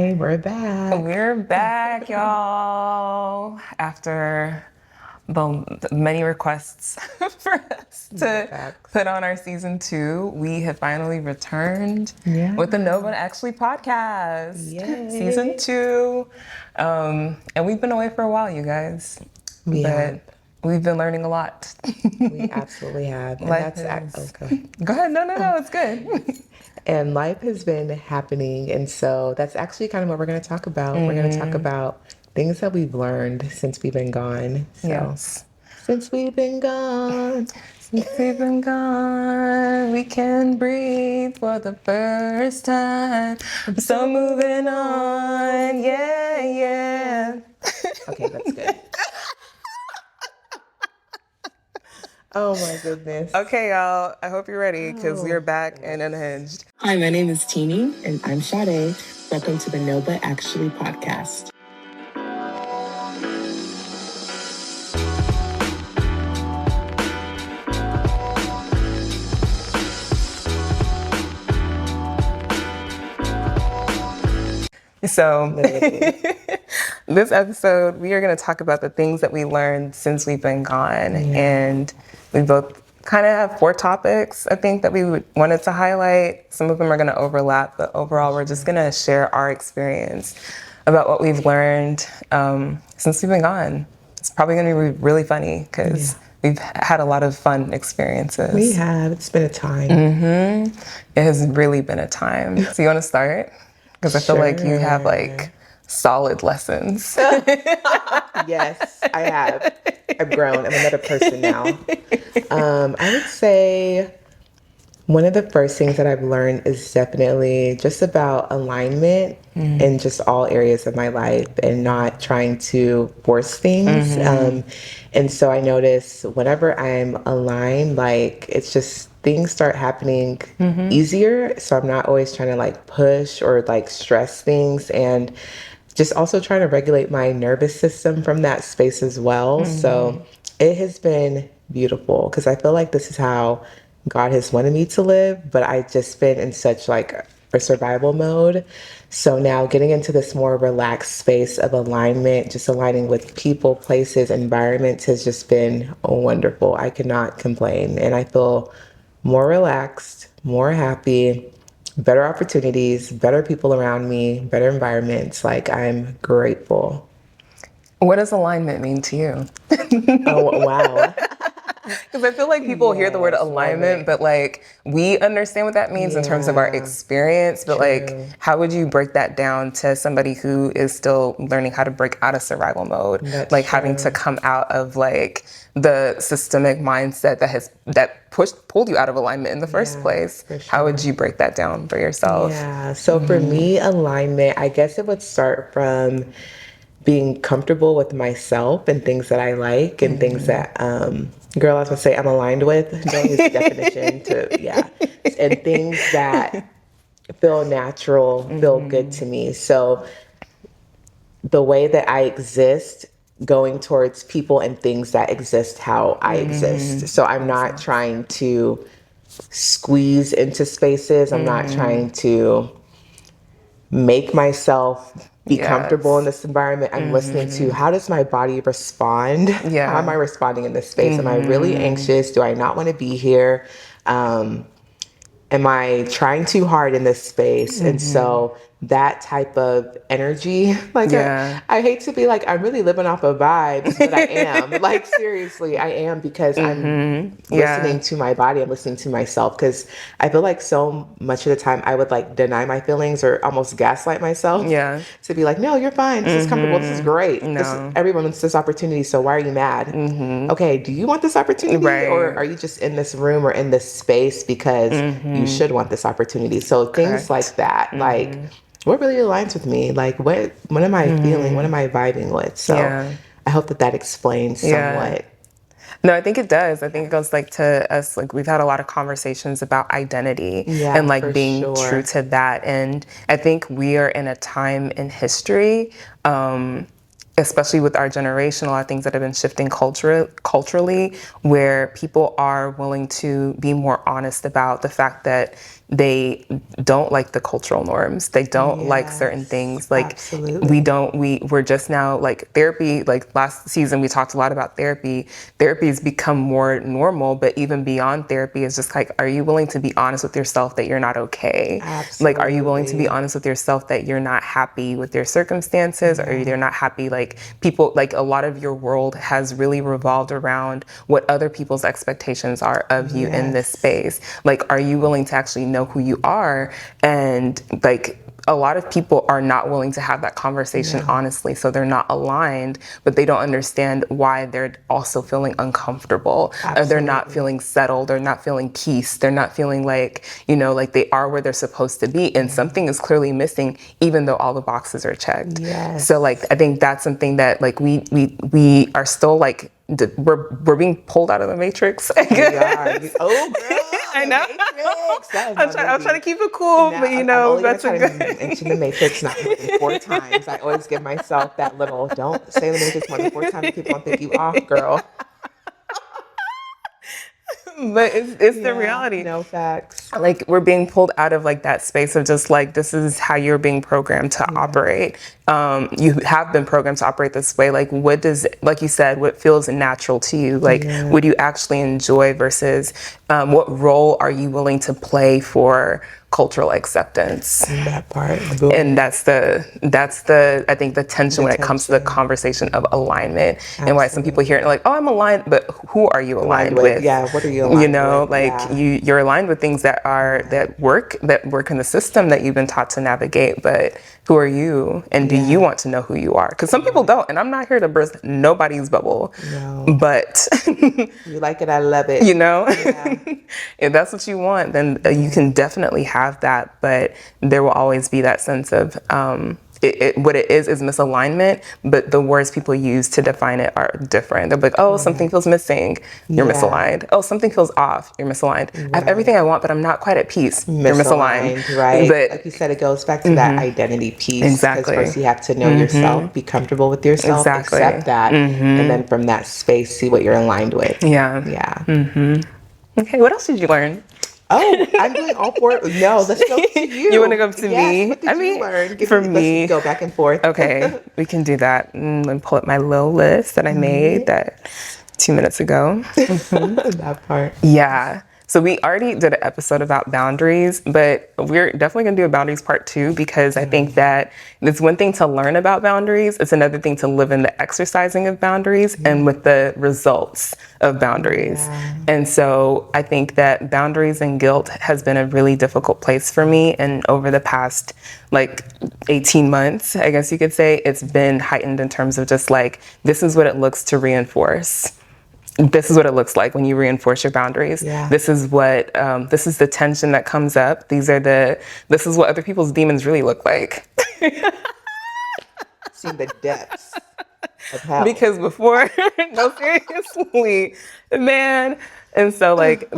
Hi, we're back. We're back, y'all, after the many requests for us to Facts. put on our season 2. We have finally returned Yeah. with the Nova Actually podcast, Yay. season 2. And we've been away for a while, you guys. We have. We've been learning a lot. We absolutely have. And Life that's is... okay. Go ahead. No, it's good. And life has been happening. And so that's actually kind of what we're going to talk about. We're going to talk about things that we've learned since we've been gone. So, Yes. since we've been gone. Since we've been gone, we can breathe for the first time. I'm so moving on, yeah. Okay, that's good. Oh my goodness. Okay, y'all, I hope you're ready because we're back and unhinged. Hi, my name is Teeny. And I'm Sade. Welcome to the Nova Actually podcast. So, this episode, we are going to talk about the things that we learned since we've been gone. And we both kind of have 4 topics, I think, that we wanted to highlight. Some of them are going to overlap, but overall, we're just going to share our experience about what we've learned since we've been gone. It's probably going to be really funny because we've had a lot of fun experiences. We have. It's been a time. It has really been a time. So you want to start? Because I feel like you have like solid lessons. Yes, I have. I've grown. I'm another person now. I would say one of the first things that I've learned is definitely just about alignment in just all areas of my life and not trying to force things. And so I notice whenever I'm aligned, like it's just things start happening easier. So I'm not always trying to like push or like stress things, and just also trying to regulate my nervous system from that space as well. So it has been beautiful because I feel like this is how God has wanted me to live, but I just been in such like a survival mode. So now getting into this more relaxed space of alignment, just aligning with people, places, environments has just been wonderful. I cannot complain. And I feel more relaxed, more happy, better opportunities, better people around me, better environments. Like I'm grateful. What does alignment mean to you? Oh, wow. Because I feel like people hear the word alignment, but like we understand what that means in terms of our experience. But like, how would you break that down to somebody who is still learning how to break out of survival mode? That's having to come out of like the systemic mindset that pulled you out of alignment in the first place. How would you break that down for yourself? Yeah. So for me, alignment, I guess it would start from being comfortable with myself and things that I like and things that, girl, I was gonna say I'm aligned with. Don't use the definition and things that feel natural, feel good to me. So the way that I exist, going towards people and things that exist how I exist. So I'm not trying to squeeze into spaces. I'm not trying to make myself be comfortable in this environment. I'm listening to how does my body respond? How am I responding in this space? Am I really anxious? Do I not want to be here? Am I trying too hard in this space? And so that type of energy, like I hate to be like, I'm really living off of vibes, but I am. Like seriously, I am, because I'm listening to my body. I'm listening to myself, because I feel like so much of the time I would like deny my feelings or almost gaslight myself to be like, no, you're fine. This is comfortable. This is great. Everyone wants this opportunity. So why are you mad? Okay, do you want this opportunity? Or are you just in this room or in this space because you should want this opportunity? So things like that, like what really aligns with me? Like what am I feeling? What am I vibing with? So I hope that explains somewhat. No, I think it does. I think it goes like to us, like we've had a lot of conversations about identity and like being true to that. And I think we are in a time in history, especially with our generation, a lot of things that have been shifting culturally, where people are willing to be more honest about the fact that they don't like the cultural norms. They don't like certain things. Like absolutely. we're just now like therapy, like last season we talked a lot about therapy. Therapy has become more normal, but even beyond therapy is just like, are you willing to be honest with yourself that you're not okay? Absolutely. Like, are you willing to be honest with yourself that you're not happy with your circumstances, or you're not happy, like people, like a lot of your world has really revolved around what other people's expectations are of you in this space. Like, are you willing to actually know who you are? And like, a lot of people are not willing to have that conversation honestly, so they're not aligned, but they don't understand why they're also feeling uncomfortable. Or they're not feeling settled, they're not feeling peace, they're not feeling like, you know, like they are where they're supposed to be, and something is clearly missing even though all the boxes are checked. So like, I think that's something that like we are still like, we're being pulled out of the matrix. We are. Oh, girl. I know. I'm trying to keep it cool, but you know, that's a good mention the Matrix not more than 4 times. I always give myself that little, don't say the Matrix more than 4 times. People don't think you off, girl. But it's the reality. No, facts. Like, we're being pulled out of like that space of just like, this is how you're being programmed to operate. You have been programmed to operate this way. Like, what does, like you said, what feels natural to you? Like, what do you actually enjoy versus what role are you willing to play for cultural acceptance? That part. And that's the I think the tension when it comes to the conversation of alignment. And why some people hear it like, oh, I'm aligned, but who are you aligned with? Yeah, what are you aligned You know, with? like you're aligned with things that work in the system that you've been taught to navigate, but who are you? And do you want to know who you are? Because some people don't, and I'm not here to burst nobody's bubble. No. But you like it, I love it. You know, if that's what you want, then you can definitely have that. But there will always be that sense of what it is misalignment, but the words people use to define it are different. They're like, oh, something feels missing, you're misaligned. Oh, something feels off, you're misaligned. I have everything I want, but I'm not quite at peace, you're misaligned. Right. But like you said, it goes back to that identity piece. Exactly. Because first you have to know yourself, be comfortable with yourself, accept that, and then from that space, see what you're aligned with. Yeah. Okay, what else did you learn? Oh, I'm doing all 4. No, let's go to you. You want to go to me? What did you learn? Let's go back and forth. Okay, we can do that. Let me pull up my little list that I made that 2 minutes ago. That part. Yeah. So we already did an episode about boundaries, but we're definitely going to do a boundaries part 2, because I think that it's one thing to learn about boundaries. It's another thing to live in the exercising of boundaries and with the results of boundaries. And so I think that boundaries and guilt has been a really difficult place for me. And over the past like 18 months, I guess you could say, it's been heightened in terms of just like, this is what it looks to reinforce. This is what it looks like when you reinforce your boundaries. This is what, this is the tension that comes up. This is what other people's demons really look like. See the depths of hell. Because before, no, seriously, man. And so like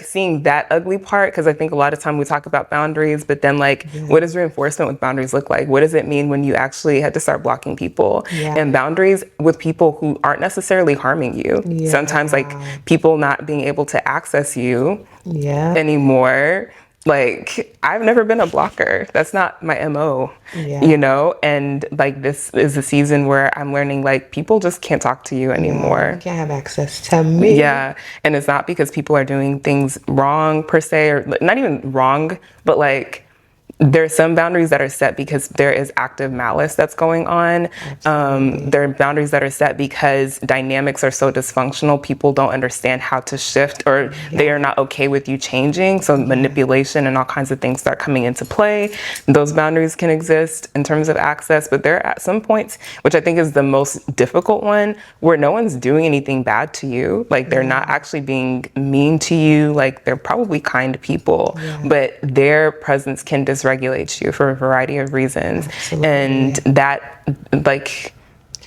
seeing that ugly part, because I think a lot of time we talk about boundaries, but then like, what does reinforcement with boundaries look like? What does it mean when you actually had to start blocking people? And boundaries with people who aren't necessarily harming you. Sometimes like people not being able to access you anymore. Like, I've never been a blocker. That's not my MO, you know? And like, this is a season where I'm learning, like, people just can't talk to you anymore. You can't have access to me. Yeah. And it's not because people are doing things wrong per se, or not even wrong, but like, there are some boundaries that are set because there is active malice that's going on. There are boundaries that are set because dynamics are so dysfunctional. People don't understand how to shift, or they are not okay with you changing. So manipulation and all kinds of things start coming into play. Those boundaries can exist in terms of access, but there are at some points, which I think is the most difficult one, where no one's doing anything bad to you. Like, they're not actually being mean to you. Like, they're probably kind people, but their presence can dysregulate you for a variety of reasons. And that, like,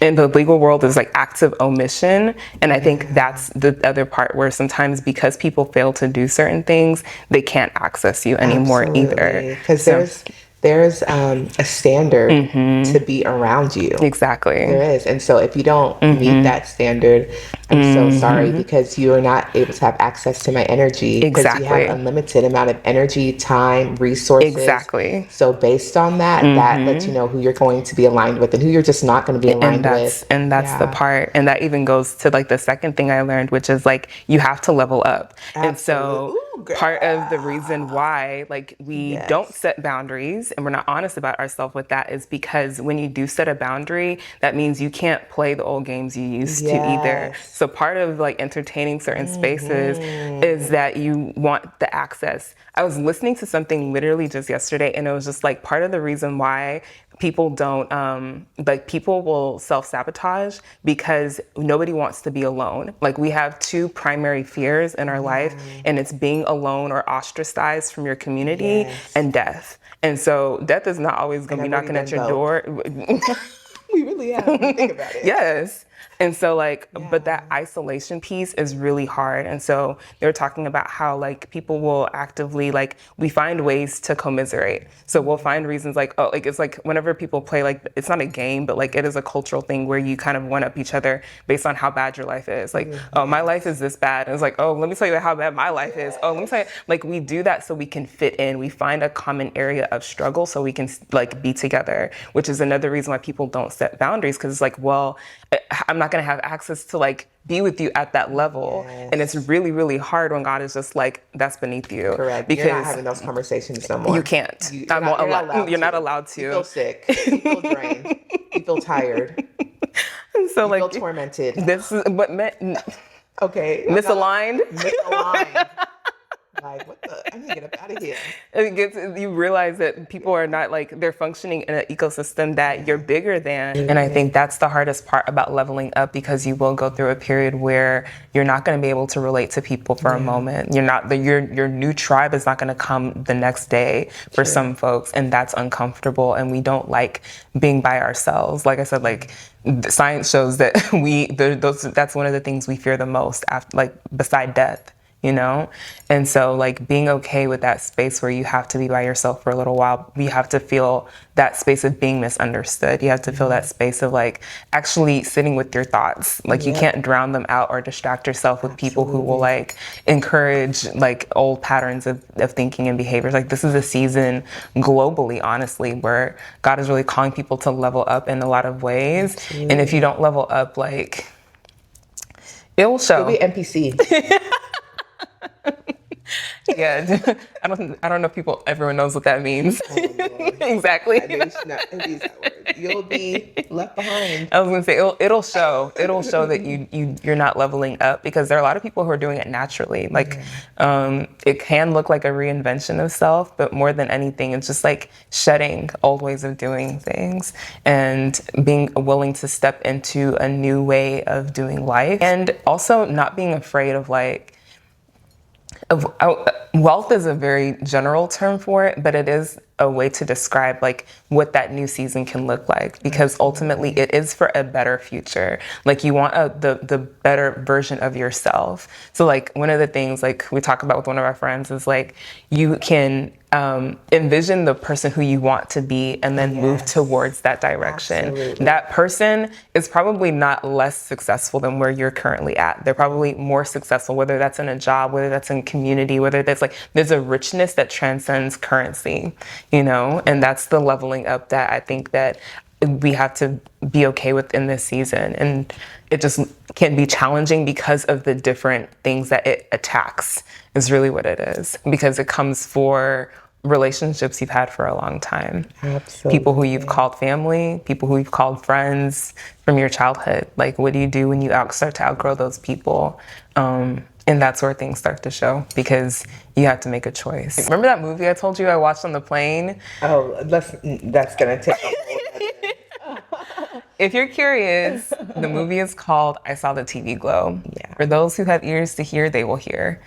in the legal world, is like active omission. And I think that's the other part, where sometimes because people fail to do certain things, they can't access you anymore either. Because there's there's a standard to be around you. Exactly. There is. And so if you don't meet that standard, I'm so sorry, because you are not able to have access to my energy, because you have Exactly. unlimited amount of energy, time, resources. Exactly. So based on that, that lets you know who you're going to be aligned with and who you're just not going to be aligned with. And that's the part. And that even goes to like the second thing I learned, which is like you have to level up. Absolutely. And so Ooh, part of the reason why like we don't set boundaries and we're not honest about ourselves with that is because when you do set a boundary, that means you can't play the old games you used to either. So part of like entertaining certain spaces is that you want the access. I was listening to something literally just yesterday, and it was just like part of the reason why people don't like people will self-sabotage because nobody wants to be alone. Like we have two primary fears in our life, and it's being alone or ostracized from your community and death. And so death is not always going to be knocking at your door. We really have to think about it. Yes. And so like, but that isolation piece is really hard. And so they're talking about how like people will actively, like we find ways to commiserate. So we'll find reasons like, oh, like it's like whenever people play, like it's not a game, but like it is a cultural thing where you kind of one up each other based on how bad your life is. Like, oh, my life is this bad. And it's like, oh, let me tell you how bad my life is. Oh, let me tell you, like we do that so we can fit in. We find a common area of struggle so we can like be together, which is another reason why people don't set boundaries. Cause it's like, well, I'm not going to have access to like be with you at that level. And it's really, really hard when God is just like, that's beneath you. Correct. Because you're not having those conversations no more. You can't. You're not allowed to. You feel sick. You feel drained. You feel tired. So you like feel tormented. This is what meant. Okay. Misaligned. Misaligned. Like, what the? I need to get up out of here. You realize that people are not like, they're functioning in an ecosystem that you're bigger than. And I think that's the hardest part about leveling up, because you will go through a period where you're not going to be able to relate to people for a moment. You're not, your new tribe is not going to come the next day for some folks. And that's uncomfortable. And we don't like being by ourselves. Like I said, like science shows that that's one of the things we fear the most after, like beside death. You know? And so like being okay with that space where you have to be by yourself for a little while, you have to feel that space of being misunderstood. You have to feel that space of like actually sitting with your thoughts. Like you can't drown them out or distract yourself with people who will like encourage like old patterns of thinking and behaviors. Like this is a season globally, honestly, where God is really calling people to level up in a lot of ways. And if you don't level up, like it will show. You'll be NPC. Yeah, I don't know if everyone knows what that means. Exactly. You'll be left behind. I was gonna say it'll show that you're not leveling up, because there are a lot of people who are doing it naturally. Like it can look like a reinvention of self, but more than anything, it's just like shedding old ways of doing things and being willing to step into a new way of doing life, and also not being afraid of like. Wealth is a very general term for it, but it is a way to describe like what that new season can look like, because ultimately it is for a better future. Like you want the better version of yourself. So like one of the things like we talk about with one of our friends is like you can envision the person who you want to be and then move towards that direction. Absolutely. That person is probably not less successful than where you're currently at. They're probably more successful, whether that's in a job, whether that's in community, whether that's like, there's a richness that transcends currency, you know, and that's the leveling up that I think that we have to be okay with in this season. And it just can be challenging because of the different things that it attacks is really what it is, because it comes for relationships you've had for a long time. Absolutely. People who you've called family, people who you've called friends from your childhood. Like, what do you do when you start to outgrow those people? And that's where things start to show, because you have to make a choice. Remember that movie I told you I watched on the plane? Oh, that's gonna take a whole other. If you're curious, the movie is called I Saw the TV Glow. Yeah. For those who have ears to hear, they will hear.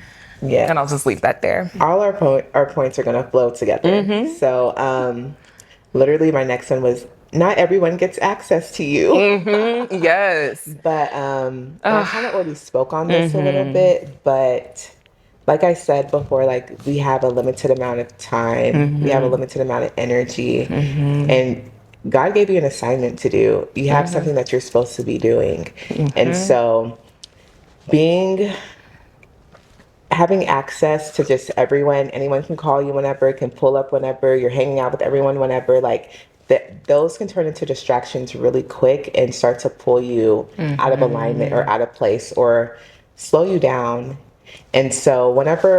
Yeah. And I'll just leave that there. All our points are gonna flow together. So literally my next one was, not everyone gets access to you. Yes. But I kind of already spoke on this a little bit, but like I said before, like we have a limited amount of time, we have a limited amount of energy, and God gave you an assignment to do. You have something that you're supposed to be doing. And so being having access to just everyone, anyone can call you whenever, can pull up whenever, you're hanging out with everyone whenever, like those can turn into distractions really quick and start to pull you out of alignment or out of place or slow you down. And so whenever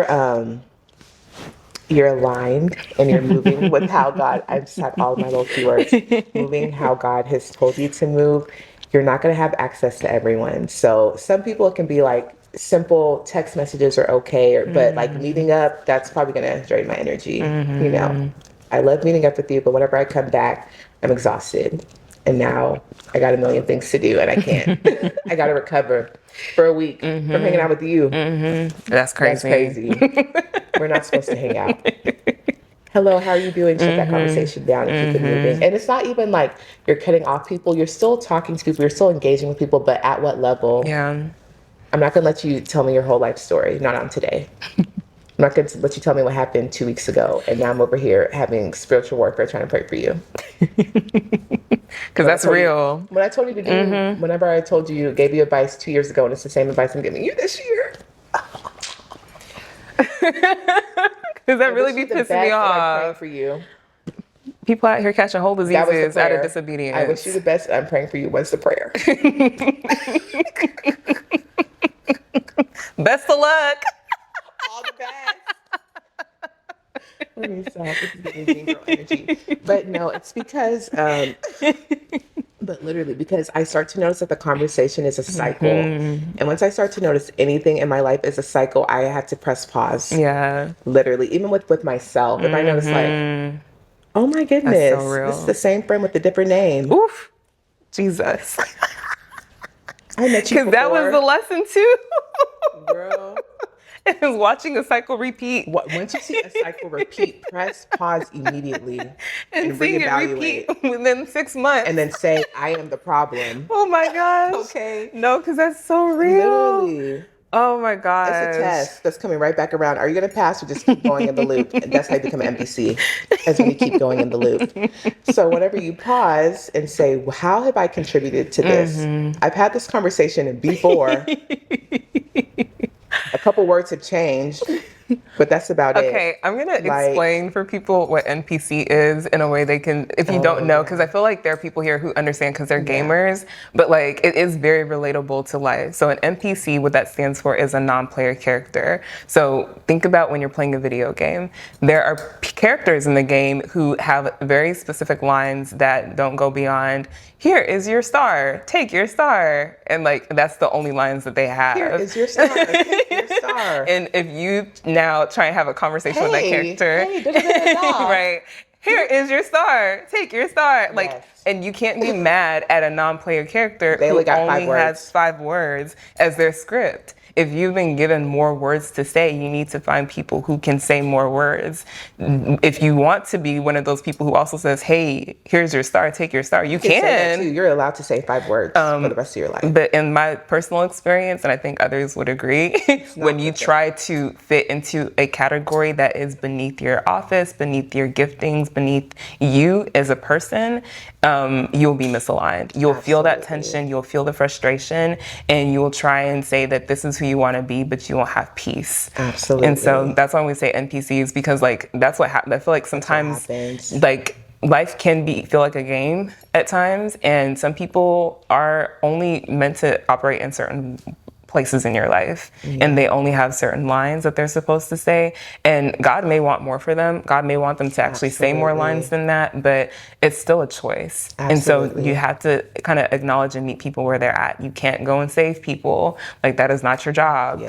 you're aligned and you're moving with how God, I just have all of my little keywords, moving how God has told you to move, you're not going to have access to everyone. So some people, it can be like simple text messages are okay, but like meeting up, that's probably going to drain my energy. You know, I love meeting up with you, but whenever I come back, I'm exhausted. And now I got a million things to do and I can't. I got to recover for a week from hanging out with you. That's crazy. That's crazy. We're not supposed to hang out. Hello, how are you doing? Shut that conversation down and keep it moving. And it's not even like you're cutting off people. You're still talking to people. You're still engaging with people, but at what level? Yeah. I'm not going to let you tell me your whole life story. Not on today. I'm not going to let you tell me what happened 2 weeks ago. And now I'm over here having spiritual warfare trying to pray for you. Because that's real. When I told you to do, whenever I told you, gave you advice 2 years ago, and it's the same advice I'm giving you this year. Because that really be pissing me off. I'm praying for you. People out here catching whole diseases out of disobedience. I wish you the best. I'm praying for you. What's the prayer? Best of luck. All the best. Let me stop. This is giving me girl energy. But no, it's because, but literally because I start to notice that the conversation is a cycle. And once I start to notice anything in my life is a cycle, I have to press pause. Yeah. Literally, even with myself. If I notice like, oh my goodness, so real. This is the same friend with a different name. Oof. Jesus. I met you before. Because that was the lesson too. Girl. It was watching a cycle repeat. Once you see a cycle repeat, press pause immediately and seeing reevaluate. it repeat within 6 months. And then say, I am the problem. Oh my gosh. Okay. No, because that's so real. Literally. Oh my gosh. It's a test that's coming right back around. Are you going to pass or just keep going in the loop? And that's how you become an NPC, as when you keep going in the loop. So whenever you pause and say, well, how have I contributed to this? I've had this conversation before. A couple words have changed, but that's about it. Okay, I'm going to explain for people what NPC is in a way they can, if you don't know, because I feel like there are people here who understand because they're gamers, but like it is very relatable to life. So an NPC, what that stands for is a non-player character. So think about when you're playing a video game. There are characters in the game who have very specific lines that don't go beyond, here is your star, take your star. And like, that's the only lines that they have. Here is your star, take your star. And if you now try and have a conversation with that character, right? Here is your star, take your star. Like, and you can't be mad at a non-player character who only has 5 words as their script. If you've been given more words to say, you need to find people who can say more words. If you want to be one of those people who also says, hey, here's your star, take your star, you can. Say that too. You're allowed to say 5 words for the rest of your life. But in my personal experience, and I think others would agree, when you try to fit into a category that is beneath your office, beneath your giftings, beneath you as a person, you'll be misaligned. You'll feel that tension, you'll feel the frustration, and you'll try and say that this is who you want to be, but you won't have peace. Absolutely. And so that's why we say NPCs, because like that's what happens. I feel like sometimes like life can feel like a game at times, and some people are only meant to operate in certain places in your life, and they only have certain lines that they're supposed to say, and God may want more for them. God may want them to actually say more lines than that, but it's still a choice. And so you have to kind of acknowledge and meet people where they're at. You can't go and save people. Like, that is not your job.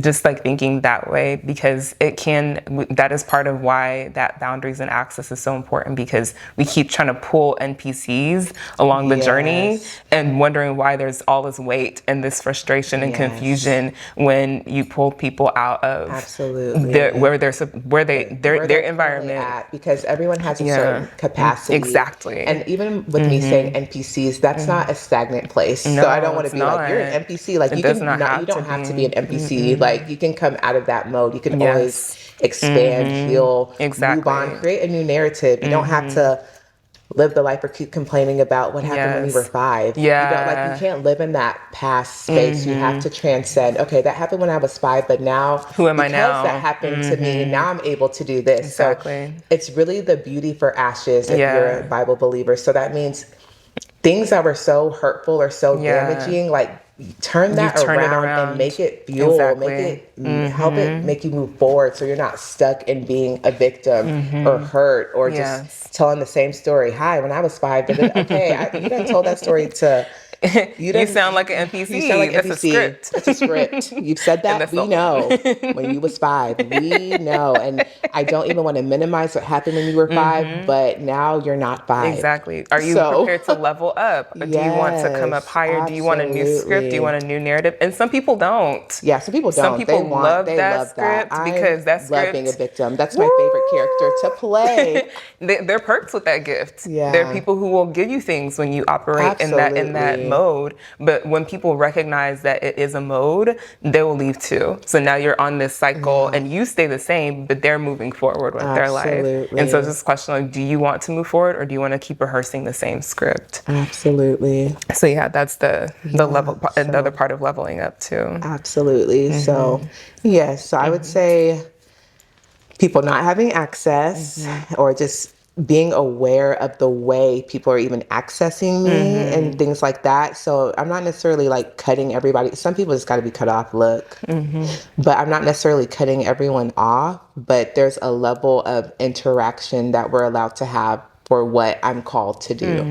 Just like thinking that way, because that is part of why that boundaries and access is so important, because we keep trying to pull NPCs along the journey and wondering why there's all this weight and this this frustration and Yes. confusion when you pull people out of Absolutely. their They're environment. at, because everyone has a Yeah. certain capacity. Exactly. And even with me saying NPCs, that's not a stagnant place. No, so I don't want to it's be like, you're an not. NPC. Like It you does can not not, have you don't to have to be. be an NPC. Like you can come out of that mode. You can Yes. always expand, heal, move on, Exactly. create a new narrative. You don't have to live the life or keep complaining about what happened when you were Yes. 5. Yeah. You don't, like, you can't live in that past space. You have to transcend. Okay, that happened when I was 5, but now Who am I because now? that happened to me, now I'm able to do this. Exactly. So it's really the beauty for ashes if Yeah. you're a Bible believer. So that means things that were so hurtful or so damaging, like turn that turn it around around. and make it fuel, Exactly. make it help it make you move forward, so you're not stuck in being a victim or hurt or Yes. just telling the same story. Hi, when I was 5, okay, you done told that story to. You sound like an NPC. You sound like That's NPC. a script. That's a script. You've said And that. that's We know. When you was 5, we know. And I don't even want to minimize what happened when you were 5, but now you're not 5. Exactly. Are you So- prepared to level up? Or do you want to come up Yes, higher? Do you want a new script? Do you absolutely. want a new narrative? And some people don't. Yeah, some people don't. Some people love they that love script that. because that love being a script- victim. That's my favorite character to play. They're perks with that gift. Yeah. There are people who will give you things when you operate in that Absolutely. mode. But when people recognize that it is a mode, they will leave too. So now you're on this cycle and you stay the same, but they're moving forward with their life. Absolutely. And so it's just a question of, do you want to move forward or do you want to keep rehearsing the same script? Absolutely. So yeah, that's the level, another part of leveling up too. Absolutely. So, yes. So I would say people not having access or just being aware of the way people are even accessing me and things like that. So I'm not necessarily like cutting everybody. Some people just got to be cut off, look. But I'm not necessarily cutting everyone off, but there's a level of interaction that we're allowed to have for what I'm called to do,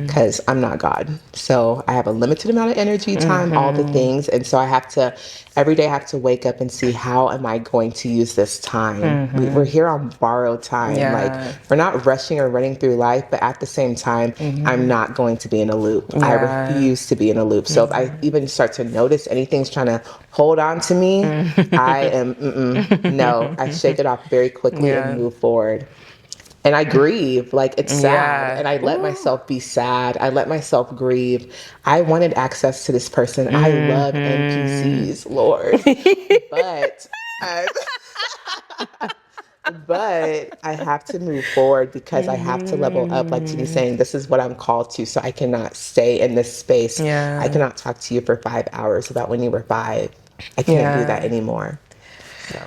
because I'm not God. So I have a limited amount of energy, time, all the things. And so I have to, every day I have to wake up and see, how am I going to use this time? We're here on borrowed time. Yeah. Like, we're not rushing or running through life, but at the same time, I'm not going to be in a loop. I refuse to be in a loop. So if I even start to notice anything's trying to hold on to me, I am, no, I shake it off very quickly and move forward. And I grieve, like, it's sad. And I let myself be sad. I let myself grieve. I wanted access to this person. I love NPCs, Lord. But I have to move forward because I have to level up. Like Tini's saying, this is what I'm called to. So I cannot stay in this space. Yeah. I cannot talk to you for 5 hours about when you were 5. I can't do that anymore. So.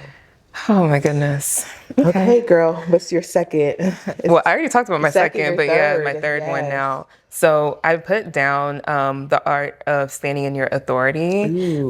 Oh my goodness. Okay, girl, what's your second? Well, I already talked about my second, or but yeah, third, my third one yes. now. So I put down the art of standing in your authority.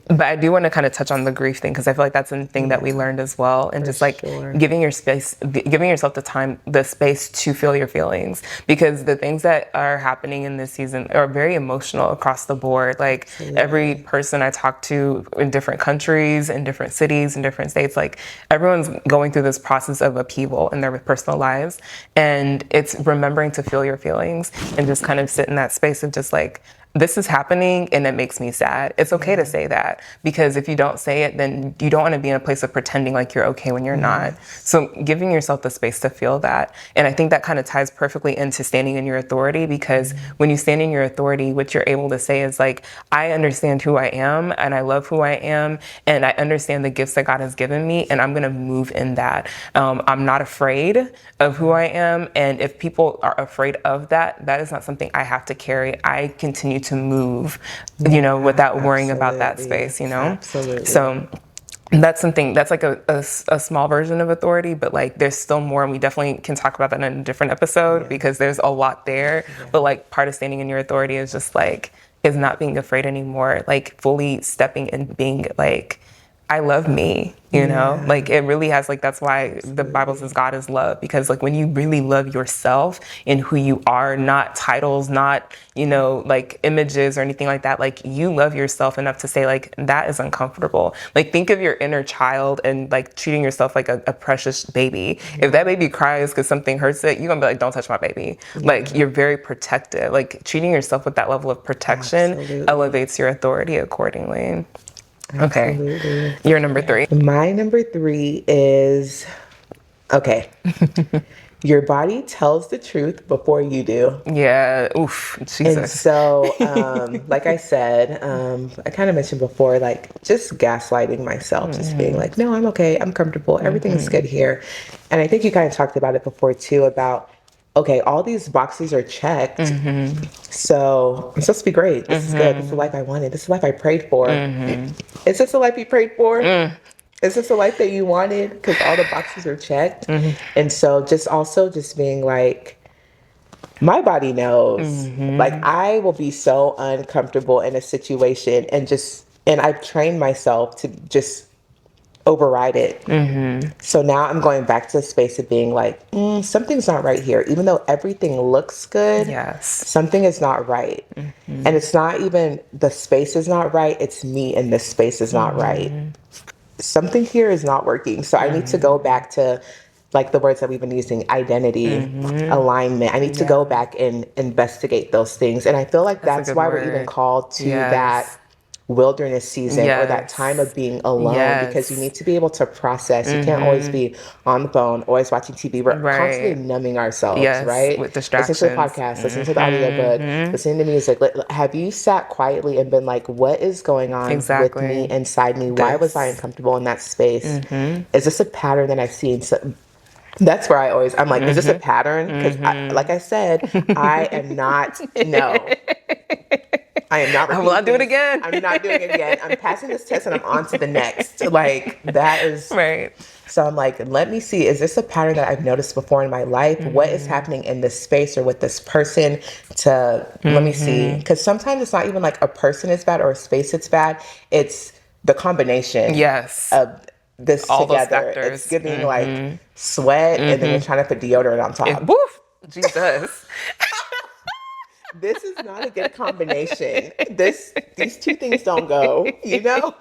But I do want to kind of touch on the grief thing, because I feel like that's a thing that we learned as well, and just like giving yourself the space to feel your feelings, because the things that are happening in this season are very emotional across the board. Like every person I talk to in different countries, in different cities, in different states, like everyone's going through this process of upheaval in their personal lives, and it's remembering to feel your feelings and just kind of sit in that space of just like, this is happening and it makes me sad. It's okay to say that, because if you don't say it, then you don't want to be in a place of pretending like you're okay when you're not. So giving yourself the space to feel that. And I think that kind of ties perfectly into standing in your authority, because when you stand in your authority, what you're able to say is like, I understand who I am and I love who I am and I understand the gifts that God has given me, and I'm going to move in that. I'm not afraid of who I am. And if people are afraid of that, that is not something I have to carry. I continue to move, without worrying about that space, Absolutely. So that's something that's like a small version of authority, but like there's still more, and we definitely can talk about that in a different episode because there's a lot there. But like part of standing in your authority is just like, is not being afraid anymore, like fully stepping and being like, I love me, you know, like it really has, like, that's why the Bible says God is love, because like when you really love yourself and who you are, not titles, not, you know, like images or anything like that, like you love yourself enough to say like, that is uncomfortable. Like think of your inner child and like treating yourself like a precious baby. If that baby cries because something hurts it, you're gonna be like, don't touch my baby. Like you're very protective, like treating yourself with that level of protection elevates your authority accordingly. Okay. Absolutely. Your number 3. My number 3 is, okay. Your body tells the truth before you do. Yeah. Oof. Jesus. And so, like I said, I kind of mentioned before, like just gaslighting myself, just being like, no, I'm okay. I'm comfortable. Everything's good here. And I think you kind of talked about it before too, about, okay, all these boxes are checked. So I'm supposed to be great. This is good. This is the life I wanted. This is the life I prayed for. Is this the life you prayed for? Is this the life that you wanted? Because all the boxes are checked. And so just also just being like, my body knows. Like I will be so uncomfortable in a situation and I've trained myself to just override it. So now I'm going back to the space of being like, something's not right here. Even though everything looks good, something is not right. And it's not even the space is not right. It's me and this space is not right. Something here is not working. So I need to go back to like the words that we've been using, identity, alignment. I need to go back and investigate those things. And I feel like that's why we're even called to that wilderness season or that time of being alone, because you need to be able to process. You can't always be on the phone, always watching TV. We're constantly numbing ourselves, right? With distractions. Listen to the podcast, listen to the audiobook, listening to music. Have you sat quietly and been like, what is going on with me, inside me? Why was I uncomfortable in that space? Is this a pattern that I've seen? So that's where I'm like, is this a pattern? Because like I said, I am not, I am not. I will not do it again. I'm not doing it again. I'm passing this test and I'm on to the next. Like that is right. So I'm like, let me see, is this a pattern that I've noticed before in my life? What is happening in this space or with this person let me see. Because sometimes it's not even like a person is bad or a space that's bad. It's the combination of this all together. It's giving like sweat and then you're trying to put deodorant on top. Woof! Jesus. This is not a good combination. These two things don't go, you know?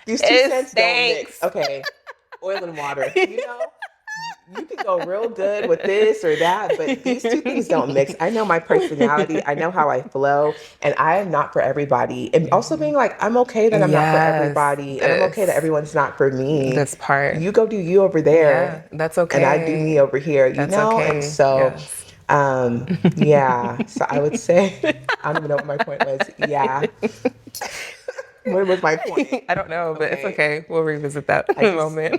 These two scents don't mix. Okay. Oil and water. You know? You could go real good with this or that, but these two things don't mix. I know my personality. I know how I flow, and I am not for everybody. And also being like, I'm okay that I'm not for everybody, and I'm okay that everyone's not for me. This part. You go do you over there. Yeah, that's okay. And I do me over here, you know? Okay. And so... so I would say, I don't even know what my point was. What was my point? I don't know, but it's okay. We'll revisit that in a moment.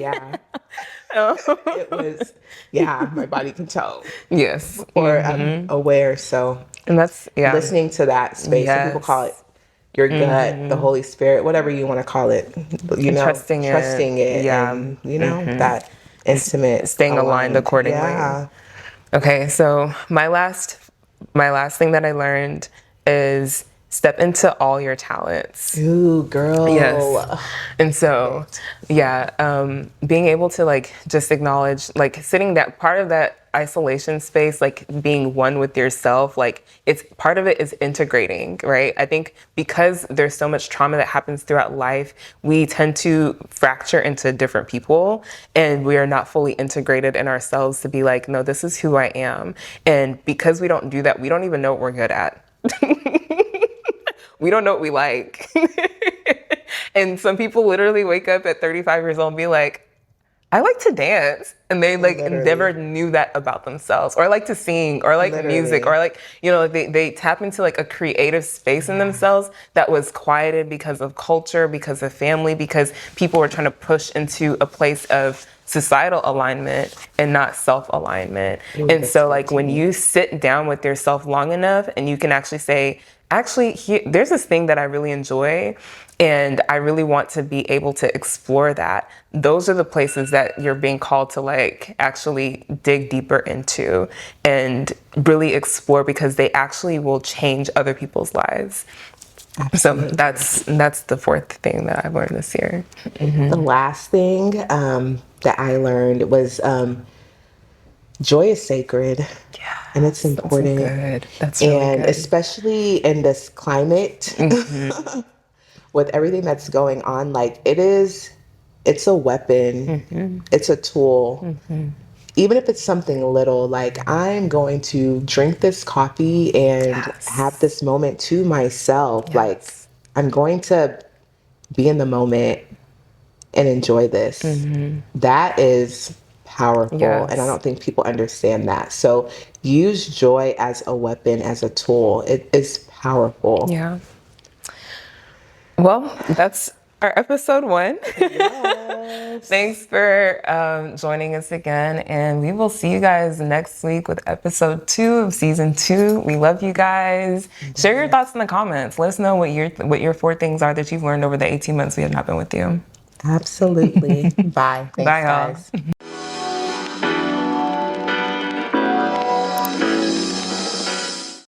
It was, my body can tell. Yes. Or I'm aware. So, and that's, listening to that space. Some people call it your gut, the Holy Spirit, whatever you want to call it. You know, trusting it. And, you know, that intimate. Staying aligned accordingly. Yeah. Okay, so my last thing that I learned is step into all your talents. Ooh, girl. Yes. And so, being able to like just acknowledge, like sitting that part of that isolation space, like being one with yourself, like it's part of it is integrating, right? I think because there's so much trauma that happens throughout life, we tend to fracture into different people and we are not fully integrated in ourselves to be like, no, this is who I am. And because we don't do that, we don't even know what we're good at. We don't know what we like. And some people literally wake up at 35 years old and be like, I like to dance. And they like never knew that about themselves, or I like to sing, or like music, or like, you know, they tap into like a creative space in themselves that was quieted because of culture, because of family, because people were trying to push into a place of societal alignment and not self-alignment. And so like when you sit down with yourself long enough and you can actually say, there's this thing that I really enjoy and I really want to be able to explore that. Those are the places that you're being called to like actually dig deeper into and really explore, because they actually will change other people's lives. So that's the fourth thing that I've learned this year. The last thing that I learned was joy is sacred. Yeah, And it's important. That's good. That's really and good. especially in this climate, with everything that's going on, like it's a weapon, it's a tool. Even if it's something little, like I'm going to drink this coffee and have this moment to myself. Yes. Like I'm going to be in the moment and enjoy this. That is powerful. Yes. And I don't think people understand that. So use joy as a weapon, as a tool. It is powerful. Yeah. Well, that's our episode 1. Yes. Thanks for joining us again. And we will see you guys next week with episode 2 of season 2. We love you guys. Share your thoughts in the comments. Let us know what your 4 things are that you've learned over the 18 months we have not been with you. Absolutely. Bye. Thanks, Bye, y'all. guys.